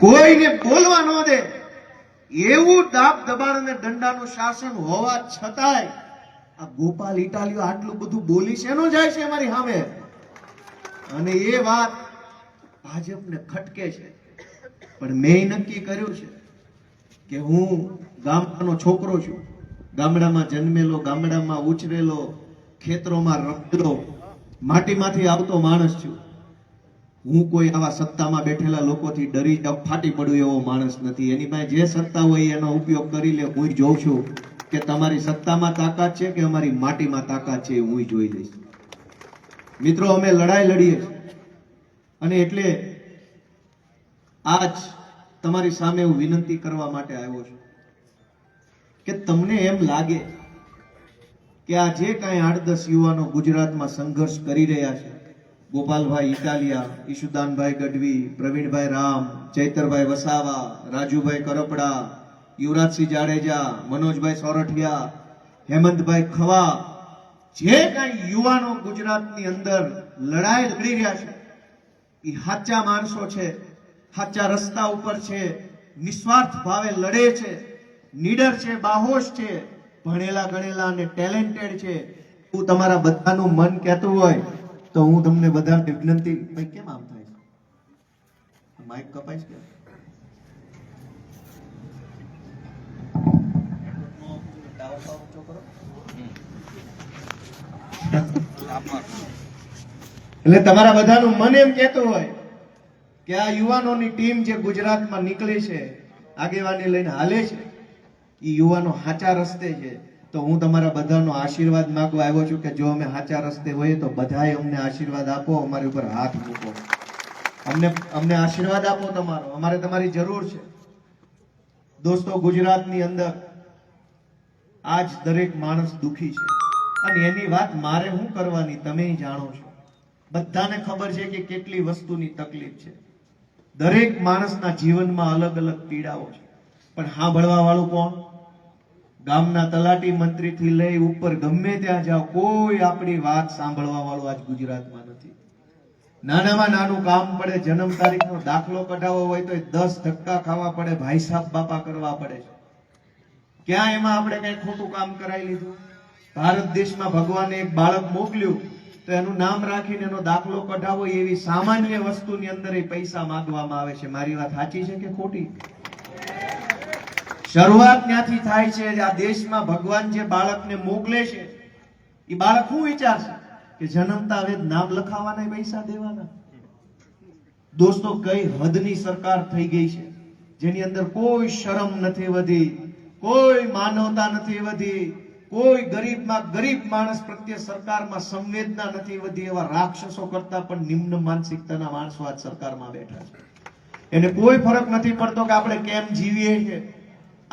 કોઈને બોલવા ન દે એવું દાબ દબાણ અને દંડાનું શાસન હોવા છતાંય આ ગોપાલ ઇટાલિયો આટલું બધું બોલી શેનો જાય છે અમારી સામે? અને એ વાત ભાજપને ખટકે છે. પણ મેં નક્કી કર્યું છે કે હું ગામડાનો છોકરો છું, ગામડામાં જન્મેલો, ગામડામાં ઉછરેલો, ખેતરોમાં રમેલો, માટીમાંથી આવતો માણસ છું. હું કોઈ આવા સત્તામાં બેઠેલા લોકોથી ડરી જાવ, ફાટી પડું એવો માણસ નથી. એની પાસે જે સત્તા હોય એનો ઉપયોગ કરી લે. હું જોઉં છું કે તમારી સત્તામાં તાકાત છે કે અમારી માટીમાં તાકાત છે, હું જોઈ લઈશ. મિત્રો, અમે લડાઈ લડીએ છીએ અને એટલે આજ તમારી સામે હું વિનંતી કરવા માટે આવ્યો છું કે તમને એમ લાગે કે આ જે કાંઈ 8-10 યુવાનો ગુજરાતમાં સંઘર્ષ કરી રહ્યા છે, ગોપાલભાઈ ઇટાલિયા, ઈશુદાનભાઈ ગઢવી, પ્રવીણભાઈ રામ, ચૈતરભાઈ વસાવા, રાજુભાઈ કરપડા, યુવરાજસિંહ જાડેજા, મનોજભાઈ સોરઠિયા, હેમંતભાઈ ખવા, જે કાંઈ યુવાનો ગુજરાતની અંદર લડાઈ લડી રહ્યા છે એ સાચા માણસો છે, સાચા રસ્તા ઉપર છે, નિસ્વાર્થ ભાવે લડે છે, નીડર છે, બાહોશ છે, ભણેલા ગણેલા અને ટેલેન્ટેડ છે. હું તમારા બધાનું મન કહેતું હોય તો હું તમને બધાને વિનંતી, ભાઈ કેમ આમ થાય છે? માઇક કપાય છે? એટલે તમારા બધાનું મન એમ કહેતું હોય કે આ યુવાનોની ટીમ જે ગુજરાતમાં નીકળી છે, આગેવાની લઈને હાલે છે, એ યુવાનો સાચા રસ્તે છે. તો હું તમારા બધાનો આશીર્વાદ માંગવા આવ્યો છું કે જો અમે સાચા રસ્તે હોઈએ તો બધાએ અમને આશીર્વાદ આપો, અમારી ઉપર હાથ મૂકો, અમને આશીર્વાદ આપો તમારો. અમારે તમારી જરૂર છે. દોસ્તો, ગુજરાતની અંદર આજ દરેક માણસ દુખી છે અને એની વાત મારે શું કરવાની, તમે જાણો છો. બધાને ખબર છે કે કેટલી વસ્તુની તકલીફ છે. દરેક માણસના જીવનમાં અલગ અલગ પીડાઓ છે. પણ સાંભળવા વાળું કોણ? ગામના તલાટી મંત્રી થી લઈ ઉપર ગમે ત્યાં જાઓ, કોઈ આપણી વાત સાંભળવા વાળું આજ ગુજરાતમાં નથી. નાનામાં નાનું કામ પડે, જન્મ તારીખનો દાખલો કઢાવવો હોય તો 10 ધક્કા ખાવા પડે, ભાઈ સાહેબ બાપા કરવા પડે છે. ક્યાં એમાં આપણે કઈ ખોટું કામ કરાવી લીધું? ભારત દેશમાં ભગવાને એક બાળક મોકલ્યું તો એનું નામ રાખીને એનો દાખલો કઢાવો, એવી સામાન્ય વસ્તુની અંદર એ પૈસા માંગવામાં આવે છે. મારી વાત સાચી છે કે ખોટી? શરૂઆત ત્યાંથી થાય છે. આ દેશમાં ભગવાન જે બાળકને મોકલે છે એ બાળક શું વિચારશે કે જન્મતા હવે નામ લખાવાના પૈસા દેવાના? દોસ્તો, કઈ હદની સરકાર થઈ ગઈ છે જેની અંદર કોઈ શરમ નથી વધી, કોઈ માનવતા નથી વધી, કોઈ ગરીબમાં ગરીબ માણસ પ્રત્યે સરકારમાં સંવેદના નથી વધી. એવા રાક્ષસો કરતા પણ નિમ્ન માનસિકતાના માણસો આજ સરકારમાં બેઠા છે. એને કોઈ ફરક નથી પડતો કે આપણે કેમ જીવીએ છીએ,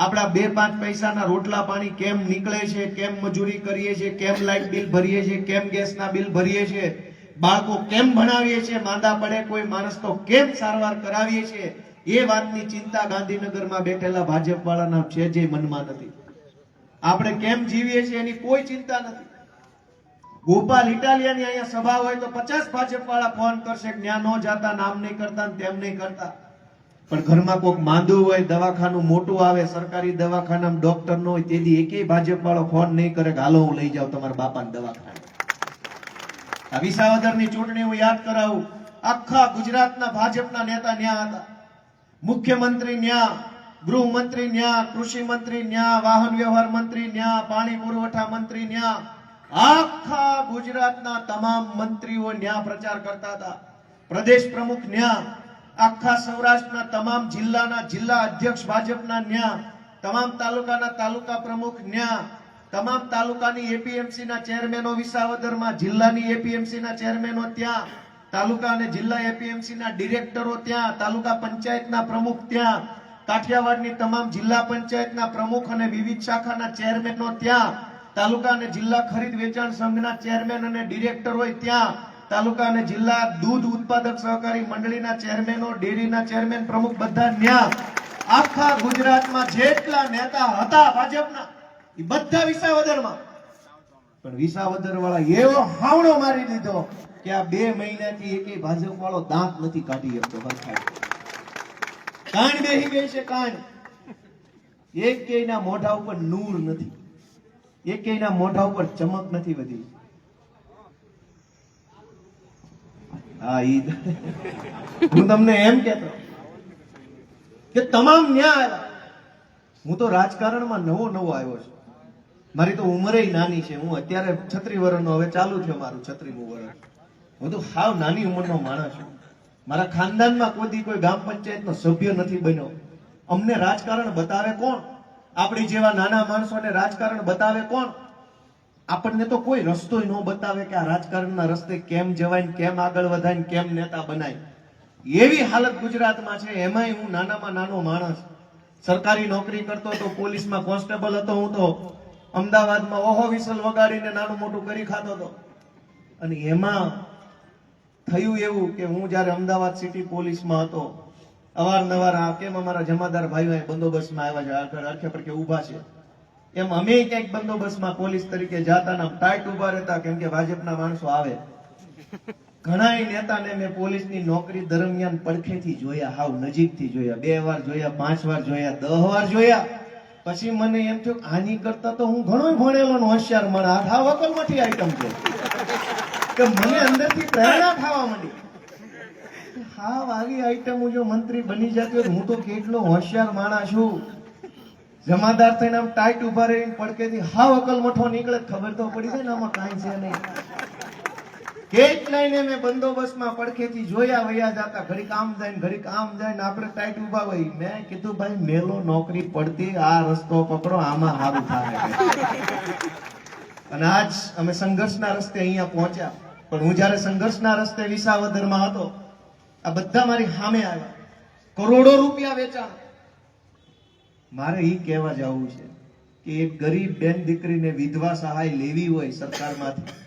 આપણા 2-5 પૈસાના રોટલા પાણી કેમ નીકળે છે, કેમ મજૂરી કરીએ છીએ, કેમ લાઇટ બિલ ભરીએ છીએ, કેમ ગેસના બિલ ભરીએ છીએ, બાળકો કેમ ભણાવીએ છીએ, માંદા પડે કોઈ માણસ તો કેમ સારવાર કરાવીએ છીએ, એ વાતની ચિંતા ગાંધીનગરમાં બેઠેલા ભાજપ વાળાના છે જે મનમાં નથી. આપણે કેમ જીવીએ છીએ એની કોઈ ચિંતા નથી. ગોપાલ ઇટાલિયાની અહીંયા સભા હોય તો 50 ભાજપ વાળા ફોન કરશે કે ત્યાં ન જાતા, નામ નહીં કરતા, તેમ નહીં કરતા. પણ ઘરમાં કોઈક માંદું હોય, દવાખાનું મોટું આવે, સરકારી દવાખાનામાં ડોક્ટર ન હોય, તેથી એકેય ભાજપ વાળો ફોન નહીં કરે કે હાલો હું લઈ જાઉં તમારા બાપાને દવાખાને. આ વિસાવદરની ચૂંટણી હું યાદ કરાવું, આખા ગુજરાતના ભાજપના નેતા ન્યા હતા. મુખ્યમંત્રી ન્યા, ગૃહમંત્રી ન્યા, કૃષિ મંત્રી ન્યા, વાહન વ્યવહાર મંત્રી ન્યા, પાણી પુરવઠા મંત્રી ન્યા, આખા ગુજરાતના તમામ મંત્રીઓ ન્યા પ્રચાર કરતા હતા. પ્રદેશ પ્રમુખ ન્યા, આખા સૌરાષ્ટ્રના તમામ જિલ્લાના જિલ્લા અધ્યક્ષ ભાજપના ન્યા, તમામ તાલુકાના તાલુકા પ્રમુખ ન્યા, તમામ તાલુકાની એપીએમસી ના ચેરમેનો વિસાવદરમાં, જિલ્લાની એપીએમસી ના ચેરમેનો ત્યાં, તાલુકા અને જિલ્લા એપીએમસી ના ડિરેક્ટરો ત્યાં, તાલુકા પંચાયતના પ્રમુખ ત્યાં, કાઠિયાવાડની તમામ જિલ્લા પંચાયતના પ્રમુખ અને વિવિધ શાખાના ચેરમેનો ત્યાં, તાલુકા અને જિલ્લા ખરીદ વેચાણ સંઘના ચેરમેન અને ડિરેક્ટરો ત્યાં, તાલુકા અને જિલ્લા દૂધ ઉત્પાદક સહકારી મંડળીના ચેરમેનો, ડેરીના ચેરમેન પ્રમુખ બધા ન્યા. આખા ગુજરાતમાં જેટલા નેતા હતા ભાજપના એ બધા વિસાવદરમાં. પણ વિસાવદર વાળા એવો હાવડો મારી દીધો કે આ 2 મહિનાથી એકેય ભાજપ વાળો દાંત નથી કાઢી શકતો. કાન બેહી ગઈ છે, કાન. એક કેયના મોઢા ઉપર નૂર નથી, એક કેયના મોઢા ઉપર ચમક નથી વધી. હા, હું તમને એમ કહેતો કે તમામ ન્યાય આવ્યા. હું તો રાજકારણમાં નવો આવ્યો છું. મારી તો ઉંમરે નાની છે. હું અત્યારે 36 વર્ષનો, હવે ચાલુ થયો મારું 36મું વર્ષ. હું તો હાવ નાની ઉંમરનો માણસ છું. મારા ખાનદાનમાં કોઈ ગામ પંચાયતનો સભ્ય નથી બન્યો. અમને રાજકારણ બતાવે કોણ? આપણી જેવા નાના માણસોને રાજકારણ બતાવે કોણ? આપણને તો કોઈ રસ્તો ન બતાવે કે આ રાજકારણના રસ્તે કેમ જવાય, કેમ આગળ વધાય, કેમ નેતા બનાય. એવી હાલત ગુજરાતમાં છે. એમાંય હું નાનામાં નાનો માણસ, સરકારી નોકરી કરતો તો, પોલીસમાં કોન્સ્ટેબલ હતો. હું તો અમદાવાદમાં ઓહો વિસલ વગાડીને નાનું મોટું કરી ખાતો હતો. અને એમાં થયું એવું કે હું જયારે અમદાવાદ સિટી પોલીસમાં હતો, અવારનવાર આ કેમ અમારા જમાદાર ભાઈઓ બંદોબસ્તમાં આવ્યા છે, અરખે પડખે ઉભા છે, એમ અમે ક્યાંક બંદોબસ્તમાં પોલીસ તરીકે જાતા ના ટાઈટ ઉભા રહેતા, કેમ કે ભાજપના માણસો આવે. ઘણા નેતાને મેં પોલીસની નોકરી દરમિયાન પડખેથી જોયા, હાવ નજીકથી જોયા, 2 વાર જોયા, 5 વાર જોયા, 10 વાર જોયા. પછી મને એમ થયું આની કરતા તો હું ઘણો ભણેલો ને હોશિયાર માણસ, હાવ અકલમઠી આઈટમ છે કે મને અંદરથી પ્રેરણા થવા માંડી. હાવ આવી આઈટમ જો મંત્રી બની જતી હોય, હું તો કેટલો હોશિયાર માણસ છું. જમાદાર થઈને આમ ટાઈટ ઉભા રહીને પડકેથી હાવ અકલમઠો નીકળે, ખબર તો પડી જાય ને આમાં કાંઈ છે નહીં. કેટલાયને મેં બંદોબસ્તમાં પડખેથી જોયા, વયા જાતા, ઘડીક આમ જાય ને ઘડીક આમ જાય ને આપણે ટાઈટ ઉભા હોય. મેં કીધું ભાઈ મેલો નોકરી પડતી, આ રસ્તો પકડો, આમાં સારું થાય. અને આજ અમે સંઘર્ષના રસ્તે અહીંયા પહોંચ્યા. પણ હું જયારે સંઘર્ષના રસ્તે વિસાવદરમાં હતો, આ બધા મારી સામે આવ્યા, કરોડો રૂપિયા વેચાણ. મારે ઈ કહેવા જવું છે કે એક ગરીબ બેન દીકરીને વિધવા સહાય લેવી હોય સરકારમાંથી,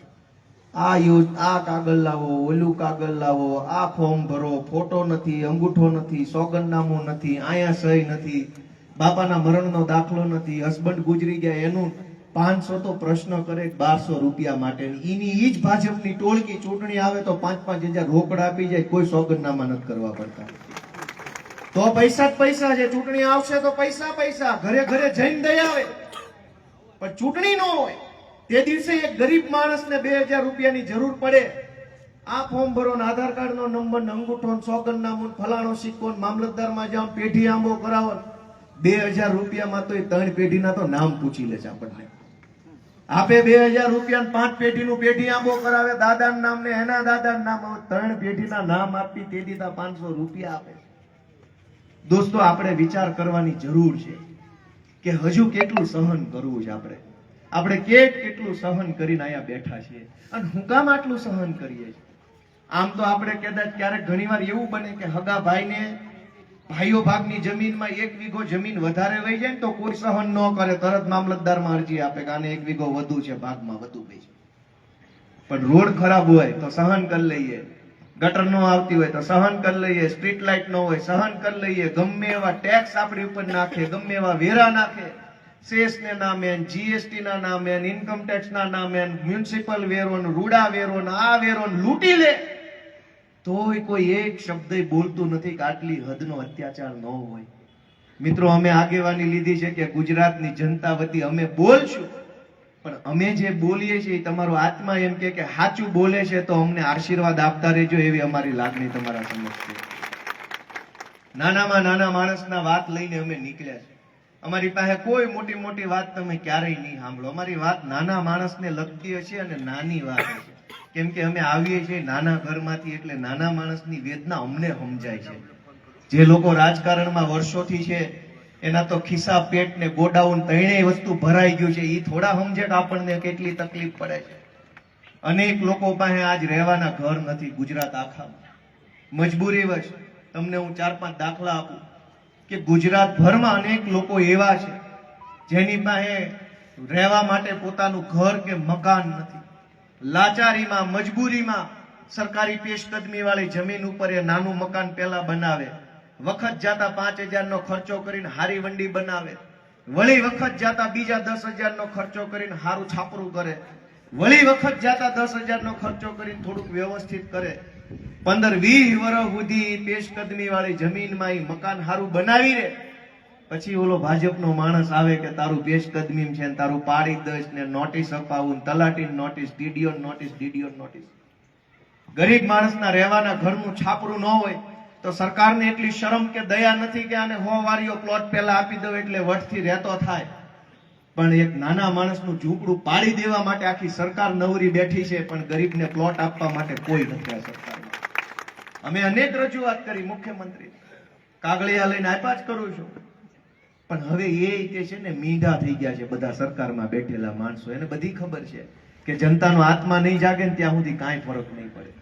આ કાગળ લાવો, ઓલું કાગળ લાવો, આ ફોર્મ ભરો, ફોટો નથી, અંગૂઠો નથી, સોગંદનામું નથી, આયા સહી નથી, બાપાના મરણનો દાખલો નથી, હસબન્ડ ગુજરી ગયા એનું 500 તો પ્રશ્ન કરે 1200 રૂપિયા માટે. ઈ જ ભાજપની ટોળકી ચૂંટણી આવે તો 5-5 હજાર રોકડા આપી જાય, કોઈ સોગંદનામા નથી કરવા પડતા. તો પૈસા જ પૈસા છે. ચૂંટણી આવશે તો પૈસા, ઘરે ઘરે જઈને દઈ આવે. પણ ચૂંટણી ન હોય તે દિવસે એક ગરીબ માણસને 2000 રૂપિયાની જરૂર પડે, આ ફોર્મ ભરો, આધાર કાર્ડ નો નંબર, અંગૂઠો, સોગંદનામું, ફલાણો સિક્કો, મામલતદારમાં જાઓ, પેઢી આંબો કરાવો. 2000 રૂપિયામાં તો એ 3 પેઢીના તો નામ પૂછી લે છે આપણને. આપે 2000 રૂપિયા 5 પેઢીનું પેઢી આંબો કરાવે, દાદાનું નામ ને એના દાદાનું નામ, 3 પેઢીના નામ આપી તે દીધા 500 રૂપિયા આપે. દોસ્તો, આપણે વિચાર કરવાની જરૂર છે કે હજુ કેટલું સહન કરવું છે. આપણે કેટલું સહન કરીને અહીંયા બેઠા છીએ, અને હું કામ આટલું સહન કરીએ છીએ. આમ તો આપણે કદાચ ક્યારેક ઘણીવાર એવું બને કે હગા ભાઈને ભાઈઓ ભાગની જમીનમાં 1 વીઘો જમીન વધારે વહી જાય તો કોઈ સહન ન કરે, તરત મામલતદારમાં અરજી આપે કે આને 1 વીઘો વધુ છે, ભાગમાં વધુ ગઈ છે. પણ રોડ ખરાબ હોય તો સહન કરી લઈએ, ગટર નો આવતી હોય તો સહન કરી લઈએ, સ્ટ્રીટ લાઇટ ન હોય સહન કરી લઈએ, ગમે એવા ટેક્સ આપણી ઉપર નાખે, ગમે એવા વેરા નાખે, સેસ ને નામે, જીએસટી ના નામે, ઇન્કમ ટેક્સ ના નામે, મ્યુનિસિપલ વેરો, રૂડા વેરો, આ વેરો લૂંટી લે, તોય કોઈ એક શબ્દ બોલતું નથી કે આટલી હદનો અત્યાચાર ન હોય. મિત્રો, અમે આગેવાની લીધી છે કે ગુજરાતની જનતા વતી અમે બોલશું, પણ અમે જે બોલીએ છીએ તમારો આત્મા એમ કે સાચું બોલે છે તો અમને આશીર્વાદ આપતા રહેજો, એવી અમારી લાગણી તમારા સમક્ષ છે. નાનામાં નાના માણસના વાત લઈને અમે નીકળ્યા છે. અમારી પાસે કોઈ મોટી મોટી વાત તમે ક્યારેય નહીં સાંભળો. અમારી વાત નાના માણસને લગતી હશે અને નાની વાત હશે, કેમ કે અમે આવીએ છીએ નાના ઘરમાંથી, એટલે નાના માણસની વેદના અમને સમજાય છે. જે લોકો રાજકારણમાં વર્ષોથી છે એના તો ખિસ્સા, પેટ ને ગોડાઉન ત્રણેય વસ્તુ ભરાઈ ગયું છે. એ થોડા સમજે કે આપણને કેટલી તકલીફ પડે છે. અનેક લોકો પાસે આજ રહેવાના ઘર નથી ગુજરાત આખામાં. મજબૂરીવશ તમને હું 4-5 દાખલા આપું કે ગુજરાતભરમાં અનેક લોકો એવા છે જેની પાસે રહેવા માટે પોતાનું ઘર કે મકાન નથી. લાચારીમાં, મજબૂરીમાં સરકારી પેશકદમી વાળી જમીન ઉપર એ નાનું મકાન પેલા બનાવે, વખત જાતા 5000 નો ખર્ચો કરીને હારી વંડી બનાવે, વળી વખત જાતા બીજા 10,000 નો ખર્ચો કરીને હારું છાપરું કરે, વળી વખત જાતા 10,000 નો ખર્ચો કરીને થોડુંક વ્યવસ્થિત કરે. 15-20 વર્ષ સુધી પેશકદમી વાળી જમીનમાં ઈ મકાન હારું બનાવી રે, પછી ઓલો ભાજપનો માણસ આવે કે તારું પેશકદમી છે ને તારું પાડી દઈશ ને નોટિસ અપાવું, તલાટીની notice, DDO notice, DDO notice. ગરીબ માણસના રહેવાના ઘરનું છાપરું ન હોય તો સરકારને એટલી શરમ કે દયા નથી કે આને 100 વારીઓ પ્લોટ પહેલા આપી દો એટલે વટથી રહેતો થાય. પણ એક નાના માણસનું ઝૂંપડું પાડી દેવા માટે આખી સરકાર નવરી બેઠી છે, પણ ગરીબને પ્લોટ આપવા માટે કોઈ નથી આ સરકારમાં. અમે અનેક રજૂઆત કરી મુખ્યમંત્રી, કાગળિયા લઈને આપ્યા જ કરું છું, પણ હવે એ કે છે ને મીંઢા થઈ ગયા છે બધા સરકારમાં બેઠેલા માણસો. એને બધી ખબર છે કે જનતાનો આત્મા નહીં જાગે ને ત્યાં સુધી કાંઈ ફરક નહીં પડે.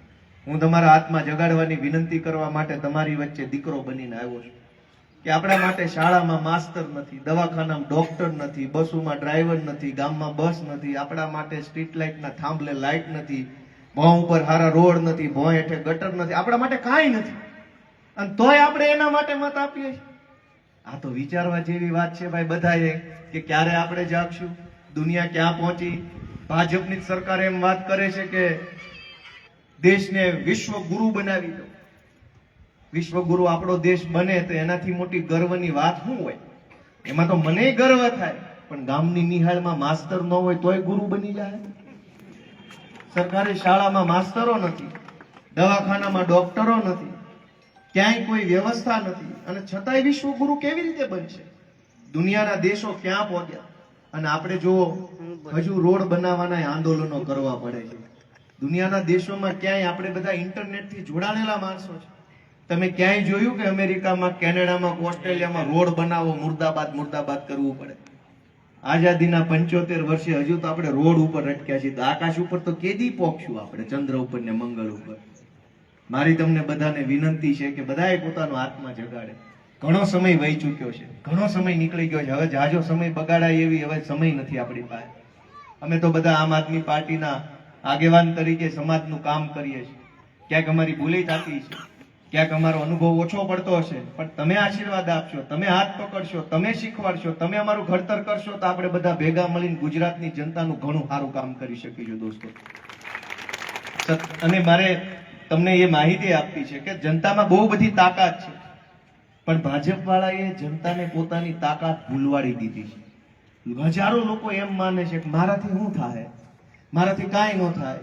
હું તમારા આત્મા જગાડવાની વિનંતી કરવા માટે તમારી વચ્ચે દીકરો બનીને આવ્યો છું કે આપણા માટે શાળામાં માસ્તર નથી, દવાખાનામાં ડોક્ટર નથી, બસોમાં ડ્રાઈવર નથી, ગામમાં બસ નથી, આપણા માટે સ્ટ્રીટ લાઇટના થાંભલે લાઇટ નથી, ભોં ઉપર હારા રોડ નથી, ભોં હેઠે ગટર નથી, આપણા માટે કાંઈ નથી, અને તોય આપણે એના માટે મત આપીએ છીએ. આ તો વિચારવા જેવી વાત છે ભાઈ બધાએ કે ક્યારે આપણે જાગશું, દુનિયા ક્યાં પહોંચી. ભાજપની સરકાર એમ વાત કરે છે કે દેશને વિશ્વ ગુરુ બનાવી દો. વિશ્વગુરુ આપણો દેશ બને તો એનાથી મોટી ગર્વની વાત શું હોય? એમાં તો મને ગર્વ થાય, પણ ગામની નિહાળમાં માસ્તર ન હોય તોય ગુરુ બની જાય. સરકારી શાળામાં માસ્તરો નથી, દવાખાનામાં ડોક્ટરો નથી, ક્યાંય કોઈ વ્યવસ્થા નથી, અને છતાંય વિશ્વગુરુ કેવી રીતે બનશે? દુનિયાના દેશો ક્યાં પહોંચ્યા, અને આપણે જો હજુ રોડ બનાવવાના આંદોલનો કરવા પડે છે. દુનિયાના દેશોમાં ક્યાંય આપણે બધા ઇન્ટરનેટથી જોડાણેલા માણસો છે. તમે ક્યાંય જોયું કે અમેરિકામાં, કેનેડામાં, ઓસ્ટ્રેલિયામાં રોડ બનાવો, મુર્દાબાદ મુર્દાબાદ કરવું પડે? આઝાદીના 75 વર્ષે હજુ તો આપણે રોડ ઉપર અટક્યા છીએ. આકાશ ઉપર તો કેદી પહોંચશું આપણે, ચંદ્ર ઉપર ને મંગળ ઉપર? મારી તમને બધાને વિનંતી છે કે બધાએ પોતાનો આત્મા જગાડે. ઘણો સમય વહી ચૂક્યો છે, ઘણો સમય નીકળી ગયો છે, હવે જાજો સમય બગાડાય એવી હવે સમય નથી આપણી પાસે. અમે તો બધા આમ આદમી પાર્ટીના આગેવાન તરીકે સમાજનું કામ કરીએ છીએ. ક્યાંક અમારી ભૂલે થતી છે, ક્યાંક અમારો અનુભવ ઓછો પડતો હશે, પણ તમે આશીર્વાદ આપશો, તમે હાથ પકડશો, તમે શીખવાડશો, તમે અમારું ઘડતર કરશો તો આપણે બધા ભેગા મળીને ગુજરાતની જનતાનું ઘણું સારું કામ કરી શકીશું દોસ્તો. અને મારે તમને એ માહિતી આપવી છે કે જનતામાં બહુ બધી તાકાત છે, પણ ભાજપ વાળાએ જનતાને પોતાની તાકાત ભૂલવાડી દીધી છે. હજારો લોકો એમ માને છે કે મારાથી શું થાય, મારાથી કાંઈ ન થાય.